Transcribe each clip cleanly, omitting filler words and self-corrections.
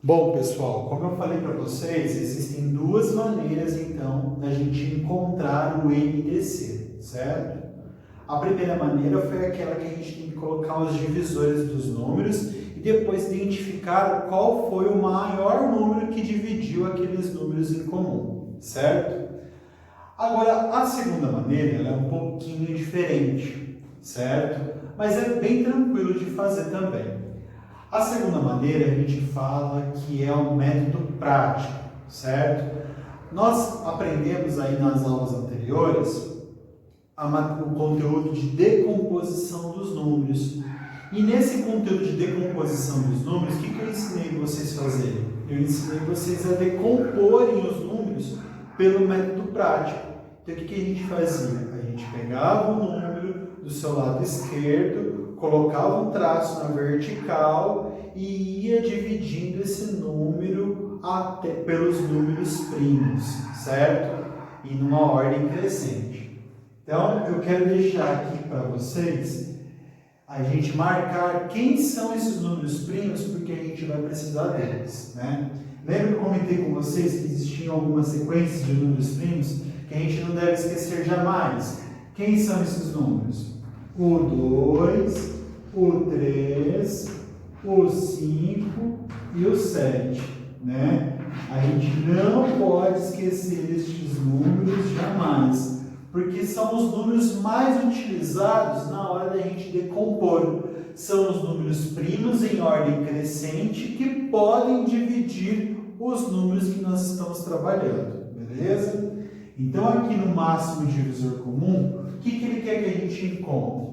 Bom, pessoal, como eu falei para vocês, existem duas maneiras, então, da gente encontrar o NDC, certo? A primeira maneira foi aquela que a gente tem que colocar os divisores dos números e depois identificar qual foi o maior número que dividiu aqueles números em comum, certo? Agora, a segunda maneira ela é um pouquinho diferente, certo? Mas é bem tranquilo de fazer também. A segunda maneira a gente fala que é um método prático, certo? Nós aprendemos aí nas aulas anteriores o conteúdo de decomposição dos números. E nesse conteúdo de decomposição dos números, o que eu ensinei vocês a fazerem? Eu ensinei vocês a decomporem os números pelo método prático. Então o que a gente fazia? A gente pegava o número do seu lado esquerdo, colocava um traço na vertical e ia dividindo esse número até pelos números primos, certo? E numa ordem crescente. Então, eu quero deixar aqui para vocês a gente marcar quem são esses números primos, porque a gente vai precisar deles, né? Lembra que eu comentei com vocês que existiam algumas sequências de números primos que a gente não deve esquecer jamais? Quem são esses números? O 2, o 3, o 5 e o 7, né? A gente não pode esquecer estes números jamais, porque são os números mais utilizados na hora da gente decompor. São os números primos em ordem crescente que podem dividir os números que nós estamos trabalhando, beleza? Então aqui no máximo divisor comum, o que ele quer que a gente encontre?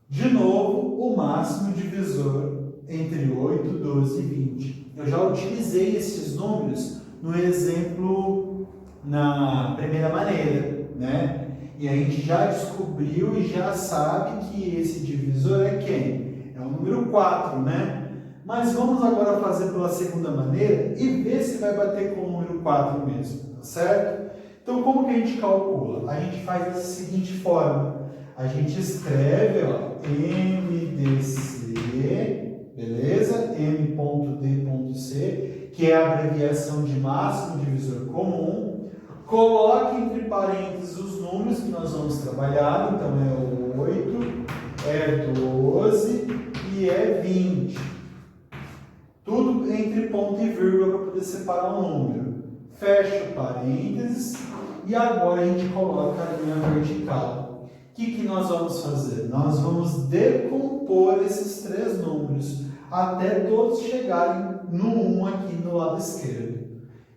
De novo, o máximo divisor entre 8, 12 e 20. Eu já utilizei esses números no exemplo na primeira maneira, né? E a gente já descobriu e já sabe que esse divisor é quem? É o número 4, né? Mas vamos agora fazer pela segunda maneira e ver se vai bater com o número 4 mesmo, tá certo? Então, como que a gente calcula? A gente faz da seguinte forma. A gente escreve, ó, MDC, beleza? M.D.C, que é a abreviação de máximo divisor comum. Coloque entre parênteses os números que nós vamos trabalhar. Então, é 8, é 12 e é 20. Tudo entre ponto e vírgula para poder separar o número. Fecha o parênteses e agora a gente coloca a linha vertical. O que nós vamos fazer? Nós vamos decompor esses três números até todos chegarem no 1 aqui no lado esquerdo.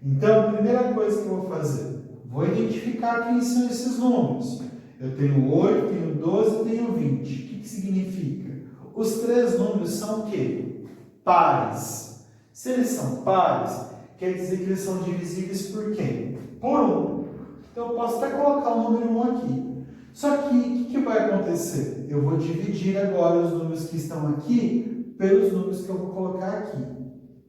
Então, a primeira coisa que eu vou fazer, vou identificar quem são esses números. Eu tenho 8, tenho 12 e tenho 20. O que significa? Os três números são o quê? Pares. Se eles são pares, quer dizer que eles são divisíveis por quem? Por 1. Então, eu posso até colocar o número 1 aqui. Só que, o que vai acontecer? Eu vou dividir agora os números que estão aqui pelos números que eu vou colocar aqui.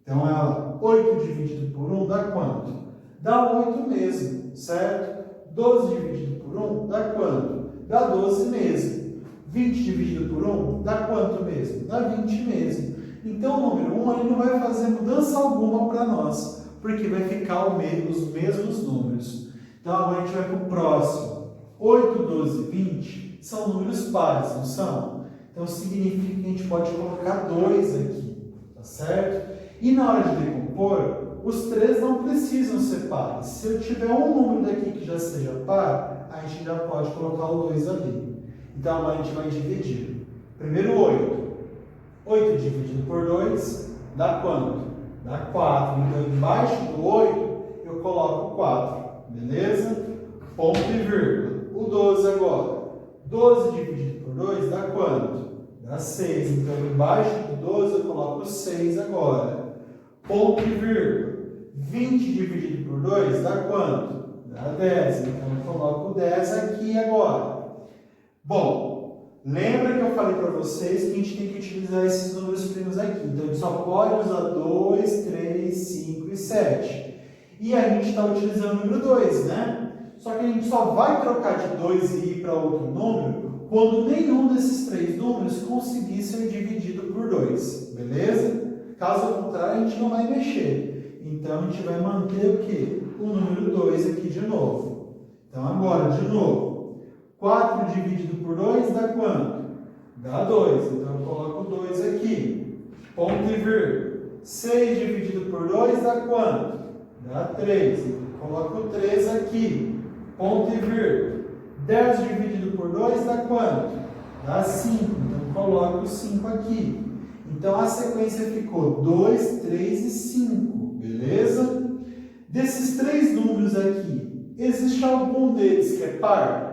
Então, 8 dividido por 1 dá quanto? Dá 8 mesmo, certo? 12 dividido por 1 dá quanto? Dá 12 mesmo. 20 dividido por 1 dá quanto mesmo? Dá 20 mesmo. Então, o número 1 ele não vai fazer mudança alguma para nós, porque vai ficar os mesmos números. Então, agora a gente vai para o próximo. 8, 12 e 20 são números pares, não são? Então, significa que a gente pode colocar 2 aqui, tá certo? E na hora de decompor, os três não precisam ser pares. Se eu tiver um número daqui que já seja par, a gente já pode colocar o 2 ali. Então, agora a gente vai dividir. Primeiro 8. 8 dividido por 2 dá quanto? Dá 4. Então, embaixo do 8, eu coloco 4. Beleza? Ponto e vírgula. O 12 agora. 12 dividido por 2 dá quanto? Dá 6. Então, embaixo do 12, eu coloco 6 agora. Ponto e vírgula. 20 dividido por 2 dá quanto? Dá 10. Então, eu coloco 10 aqui agora. Bom, lembra que eu falei para vocês que a gente tem que utilizar esses números primos aqui. Então, a gente só pode usar 2, 3, 5 e 7. E a gente está utilizando o número 2, né? Só que a gente só vai trocar de 2 e ir para outro número quando nenhum desses três números conseguir ser dividido por 2, beleza? Caso contrário, a gente não vai mexer. Então, a gente vai manter o quê? O número 2 aqui de novo. Então, agora, de novo, 4 dividido por 2 dá quanto? Dá 2. Então, eu coloco 2 aqui. Ponto e vírgula. 6 dividido por 2 dá quanto? Dá 3. Então, eu coloco 3 aqui. Ponto e vírgula. 10 dividido por 2 dá quanto? Dá 5. Então, eu coloco 5 aqui. Então, a sequência ficou 2, 3 e 5. Beleza? Desses três números aqui, existe algum deles que é par?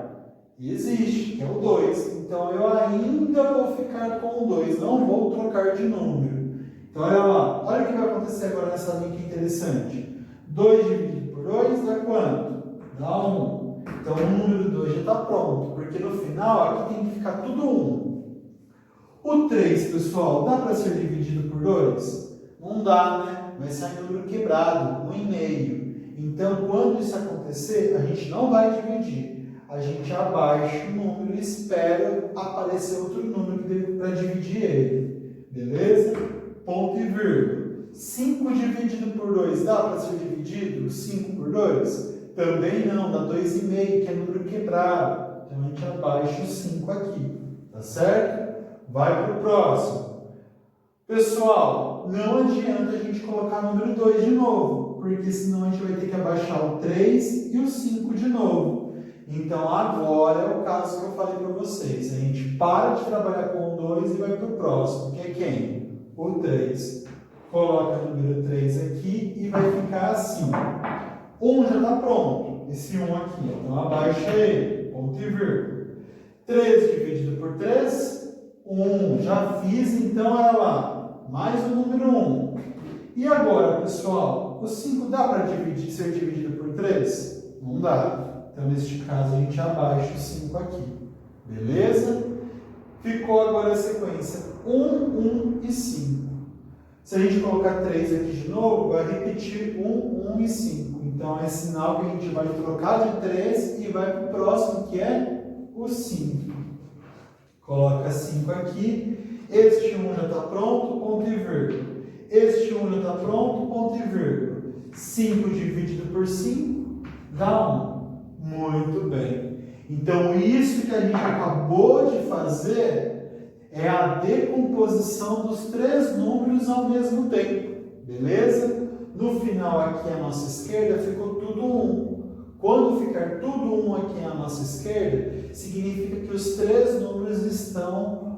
Existe, que é o 2. Então, eu ainda vou ficar com o 2. Não vou trocar de número. Então, olha lá. Olha o que vai acontecer agora nessa linha que é interessante. 2 dividido por 2 dá quanto? Dá 1. Então, o número 2 já está pronto. Porque no final, aqui tem que ficar tudo 1. O 3, pessoal, dá para ser dividido por 2? Não dá, né? Vai sair um número quebrado, 1,5. Então, quando isso acontecer, a gente não vai dividir. A gente abaixa o número e espera aparecer outro número para dividir ele. Beleza? Ponto e vírgula. 5 dividido por 2 dá para ser dividido? 5 por 2? Também não, dá 2,5, que é número quebrado. Então, a gente abaixa o 5 aqui. Tá certo? Vai para o próximo. Pessoal, não adianta a gente colocar o número 2 de novo, porque senão a gente vai ter que abaixar o 3 e o 5 de novo. Então, agora é o caso que eu falei para vocês. A gente para de trabalhar com o 2 e vai para o próximo, que é quem? O 3. Coloca o número 3 aqui e vai ficar assim. 1 já está pronto, esse 1 aqui. Então, abaixa ele, ponto e vírgula. 3 dividido por 3, 1. Já fiz, então, olha lá. Mais o número 1. E agora, pessoal, o 5 dá para ser dividido por 3? Não dá. Então, neste caso, a gente abaixa o 5 aqui. Beleza? Ficou agora a sequência 1, 1 e 5. Se a gente colocar 3 aqui de novo, vai repetir 1, 1 e 5. Então, é sinal que a gente vai trocar de 3 e vai para o próximo, que é o 5. Coloca 5 aqui. Este 1 já está pronto, ponto e vírgula. Este 1 já está pronto, ponto e vírgula. 5 dividido por 5 dá 1. Muito bem. Então, isso que a gente acabou de fazer é a decomposição dos três números ao mesmo tempo. Beleza? No final, aqui à nossa esquerda, ficou tudo 1. Quando ficar tudo 1 aqui à nossa esquerda, significa que os três números estão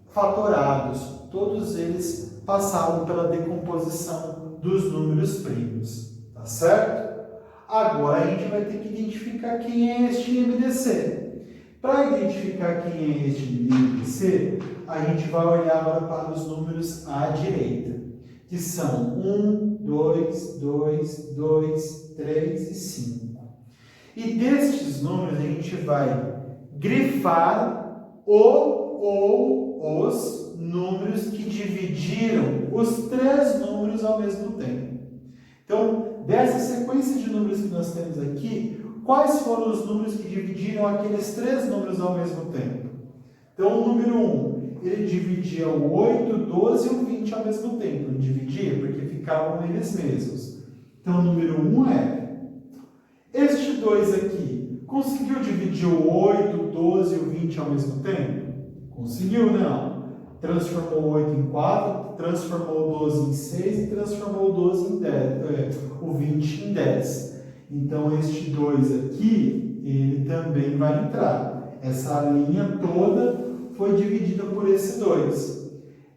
fatorados, todos eles passaram pela decomposição dos números primos, tá certo? Agora a gente vai ter que identificar quem é este MDC. Para identificar quem é este MDC, a gente vai olhar agora para os números à direita, que são 1, 2, 2, 2, 3 e 5. E destes números a gente vai grifar os números que dividiram os três números ao mesmo tempo. Então, dessa sequência de números que nós temos aqui, quais foram os números que dividiram aqueles três números ao mesmo tempo? Então, o número 1, ele dividia o 8, 12 e o 20 ao mesmo tempo. Não dividia porque ficavam eles mesmos. Então, o número 1 é... Este 2 aqui, conseguiu dividir o 8, 12 e o 20 ao mesmo tempo? Conseguiu, não. Transformou o 8 em 4, transformou o 12 em 6 e transformou o 12 em 10, o 20 em 10. Então, este 2 aqui, ele também vai entrar. Essa linha toda foi dividida por esse 2.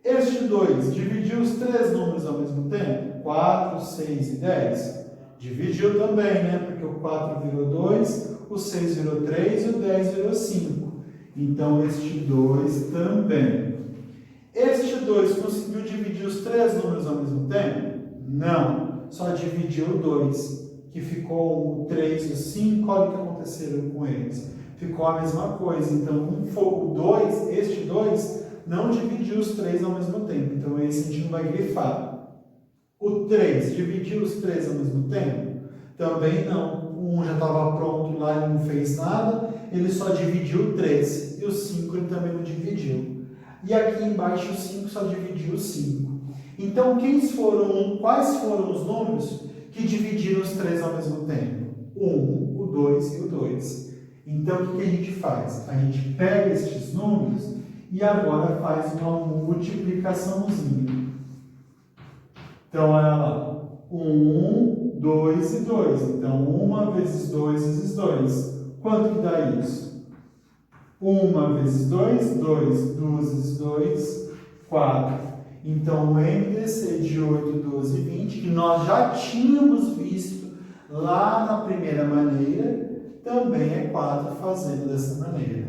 Este 2 dividiu os três números ao mesmo tempo? 4, 6 e 10? Dividiu também, né? Porque o 4 virou 2, o 6 virou 3 e o 10 virou 5. Então, este 2 também. Este 2 conseguiu dividir os três números ao mesmo tempo? Não. Só dividiu o 2, que ficou o 3 e o 5. Olha o que aconteceu com eles. Ficou a mesma coisa. Então, este 2 não dividiu os três ao mesmo tempo. Então, esse a gente não vai grifar. O 3 dividiu os três ao mesmo tempo? Também não. O 1 já estava pronto lá e não fez nada. Ele só dividiu o 3. E o 5 ele também não dividiu. E aqui embaixo o 5 só dividiu o 5. Então, quais foram os números que dividiram os 3 ao mesmo tempo? O 1, o 2 e o 2. Então, o que a gente faz? A gente pega estes números e agora faz uma multiplicaçãozinha. Então, olha lá. 1, 2 e 2. Então, 1 vezes 2 vezes 2. Quanto que dá isso? 1 vezes 2, 2. 2 vezes 2, 4. Então, o MDC de 8, 12 e 20, que nós já tínhamos visto lá na primeira maneira, também é 4 fazendo dessa maneira.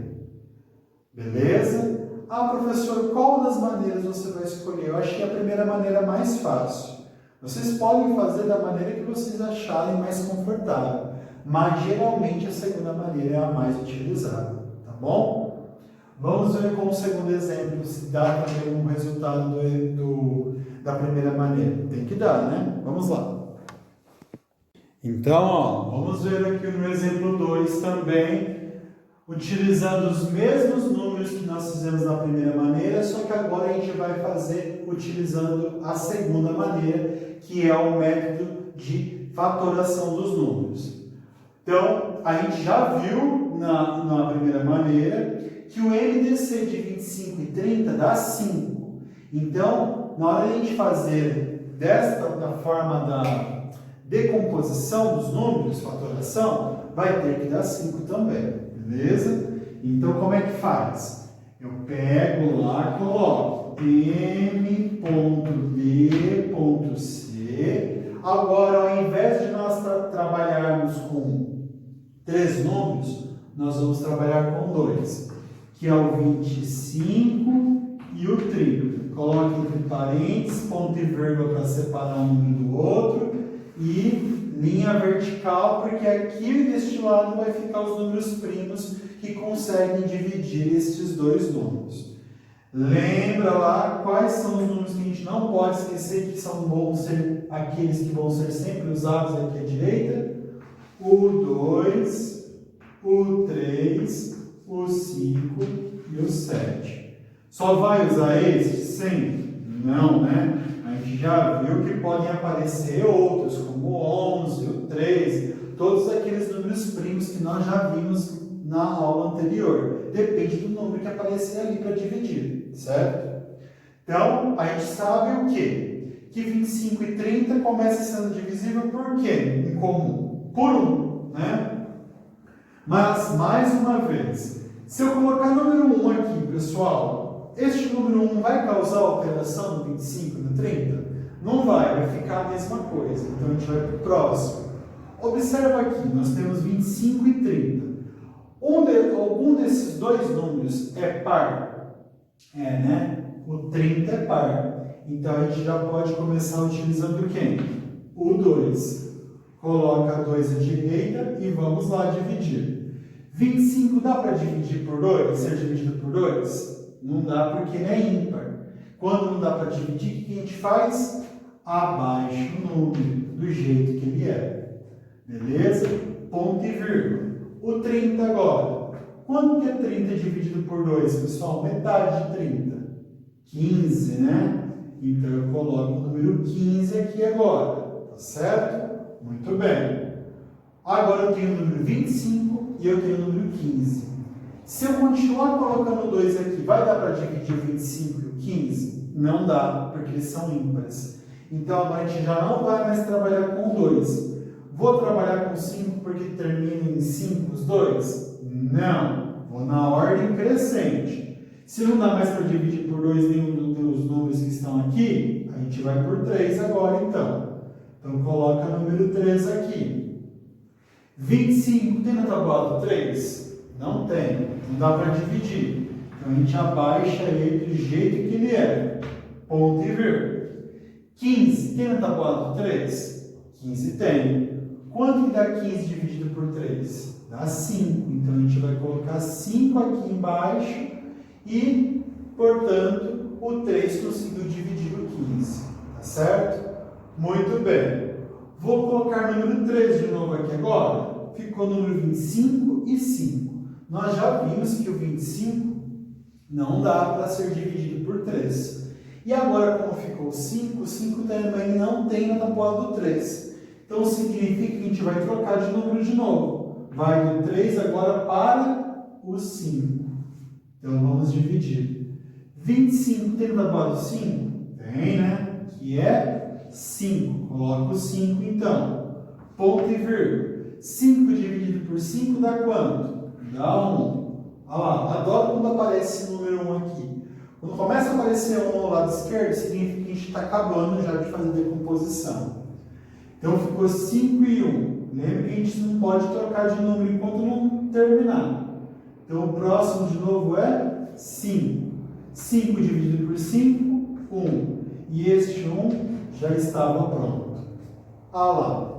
Beleza? Ah, professor, qual das maneiras você vai escolher? Eu achei a primeira maneira mais fácil. Vocês podem fazer da maneira que vocês acharem mais confortável, mas geralmente a segunda maneira é a mais utilizada, tá bom? Vamos ver com o segundo exemplo se dá também um resultado da primeira maneira. Tem que dar, né? Vamos lá. Então, ó, vamos ver aqui no exemplo 2 também, utilizando os mesmos números que nós fizemos na primeira maneira, só que agora a gente vai fazer utilizando a segunda maneira, que é o método de fatoração dos números. Então, a gente já viu na primeira maneira que o MDC de 25 e 30 dá 5. Então, na hora de a gente fazer da forma da decomposição dos números, fatoração, vai ter que dar 5 também, beleza? Então, como é que faz? Eu pego lá, coloco M.B.C. Agora, ao invés de nós trabalharmos com 3 números, nós vamos trabalhar com 2, que é o 25 e o 30. Coloque entre parênteses, ponto e vírgula para separar um número do outro e linha vertical, porque aqui deste lado vai ficar os números primos que conseguem dividir estes dois números. Lembra lá quais são os números que a gente não pode esquecer, que vão ser aqueles que vão ser sempre usados aqui à direita? O 2, o 3, o 5 e o 7. Só vai usar esses sempre? Não, né? A gente já viu que podem aparecer outros, como o 11, o 13, todos aqueles números primos que nós já vimos na aula anterior. Depende do número que aparecer ali para dividir, certo? Então, a gente sabe o quê? Que 25 e 30 começa sendo divisível por quê? Em comum? Por 1, né? Mas, mais uma vez, se eu colocar o número 1 aqui, pessoal, este número 1 vai causar alteração no 25 e no 30? Não vai ficar a mesma coisa. Então, a gente vai para o próximo. Observa aqui, nós temos 25 e 30. Algum desses dois números é par? É, né? O 30 é par. Então, a gente já pode começar utilizando quem? O 2. Coloca 2 à direita e vamos lá dividir. 25 dá para dividir por 2? Ser dividido por 2? Não dá porque ele é ímpar. Quando não dá para dividir, o que a gente faz? Abaixa o número do jeito que ele é. Beleza? Ponto e vírgula. O 30 agora. Quanto que é 30 dividido por 2, pessoal? Metade de 30. 15, né? Então eu coloco o número 15 aqui agora. Tá certo? Muito bem. Agora eu tenho o número 25 e eu tenho o número 15. Se eu continuar colocando 2 aqui, vai dar para dividir o 25 e o 15? Não dá, porque eles são ímpares. Então agora a gente já não vai mais trabalhar com 2. Vou trabalhar com 5 porque termina em 5 os dois? Não. Vou na ordem crescente. Se não dá mais para dividir por 2 nenhum dos números que estão aqui, a gente vai por 3 agora então. Então coloca o número 3 aqui. 25 tem na tabuada 3? Não tem. Não dá para dividir. Então a gente abaixa ele do jeito que ele é. Ponto e vírgula. 15 tem na tabuada 3? 15 tem. Quanto que dá 15 dividido por 3? Dá 5. Então, a gente vai colocar 5 aqui embaixo e, portanto, o 3 conseguiu dividir o 15. Tá certo? Muito bem. Vou colocar o número 3 de novo aqui agora. Ficou o número 25 e 5. Nós já vimos que o 25 não dá para ser dividido por 3. E agora, como ficou 5, o 5 também não tem na tabuada do 3. Então, significa que a gente vai trocar de número de novo. Vai do 3 agora para o 5. Então, vamos dividir. 25 tem na tabuada do 5? Tem, né? Que é 5. Coloca o 5, então. Ponto e vírgula. 5 dividido por 5 dá quanto? Dá 1. Olha lá, adoro quando aparece esse número 1 aqui. Quando começa a aparecer 1 ao lado esquerdo, significa que a gente está acabando já de fazer decomposição. Então ficou 5 e 1. Lembra que a gente não pode trocar de número enquanto não terminar. Então o próximo de novo é 5. 5 dividido por 5, 1. E este 1 já estava pronto. Olha lá.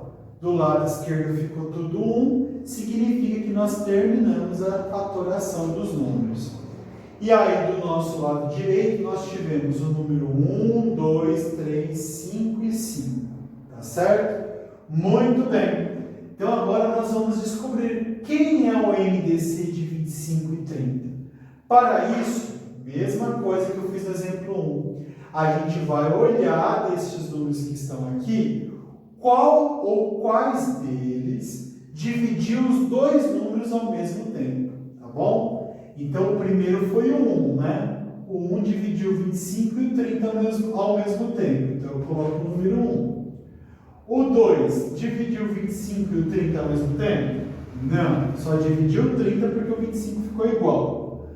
Do lado esquerdo ficou tudo 1, significa que nós terminamos a fatoração dos números. E aí, do nosso lado direito, nós tivemos o número 1, 2, 3, 5 e 5. Tá certo? Muito bem. Então, agora nós vamos descobrir quem é o MDC de 25 e 30. Para isso, mesma coisa que eu fiz no exemplo 1. A gente vai olhar desses números que estão aqui, qual ou quais deles dividiu os dois números ao mesmo tempo, tá bom? Então, o primeiro foi o 1, né? O 1 dividiu 25 e o 30 ao mesmo tempo. Então, eu coloco o número 1. O 2 dividiu 25 e o 30 ao mesmo tempo? Não, só dividiu o 30 porque o 25 ficou igual.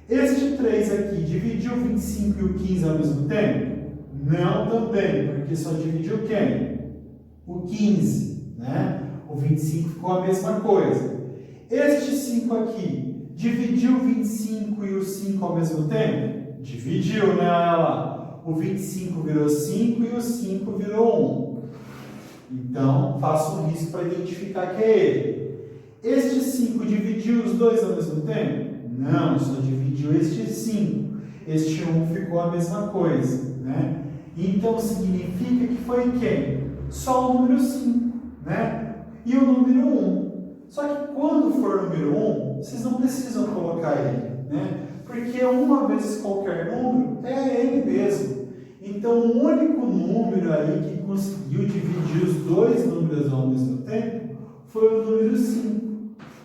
Este 3 aqui dividiu 25 e o 15 ao mesmo tempo? Não também, porque só dividiu quem? O 15, né? O 25 ficou a mesma coisa. Este 5 aqui, dividiu o 25 e o 5 ao mesmo tempo? Dividiu, né? Olha lá. O 25 virou 5 e o 5 virou 1. Então, faço um risco para identificar que é ele. Este 5 dividiu os dois ao mesmo tempo? Não, só dividiu este 5. Este 1 ficou a mesma coisa, né? Então, significa que foi quem? Só o número 5, né? E o número 1. Só que quando for o número 1, vocês não precisam colocar ele, né? Porque uma vez qualquer número é ele mesmo. Então, o único número aí que conseguiu dividir os dois números ao mesmo tempo foi o número 5.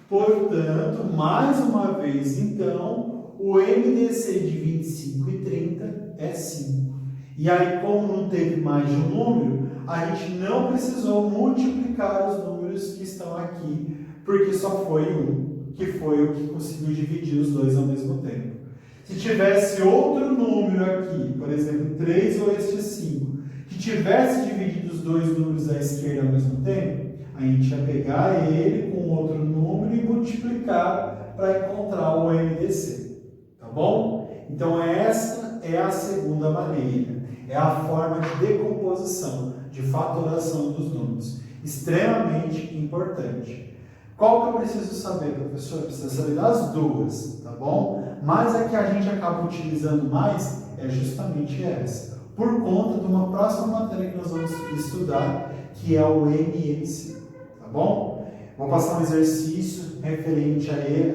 Portanto, mais uma vez, então, o MDC de 25 e 30 é 5. E aí, como não teve mais de um número, a gente não precisou multiplicar os números que estão aqui, porque só foi um, que foi o que conseguiu dividir os dois ao mesmo tempo. Se tivesse outro número aqui, por exemplo, 3 ou este 5, que tivesse dividido os dois números à esquerda ao mesmo tempo, a gente ia pegar ele com outro número e multiplicar para encontrar o MDC. Tá bom? Então, essa é a segunda maneira. É a forma de decomposição, de fatoração dos números. Extremamente importante. Qual que eu preciso saber, professor? Precisa saber das duas, tá bom? Mas a que a gente acaba utilizando mais é justamente essa. Por conta de uma próxima matéria que nós vamos estudar, que é o MMC. Tá bom? Vou passar um exercício referente a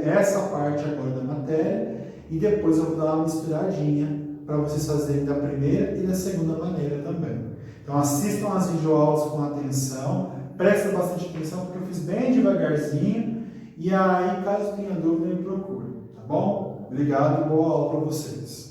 essa parte agora da matéria e depois eu vou dar uma misturadinha para vocês fazerem da primeira e da segunda maneira também. Então assistam as videoaulas com atenção, prestem bastante atenção porque eu fiz bem devagarzinho e aí caso tenha dúvida me procure, tá bom? Obrigado e boa aula para vocês.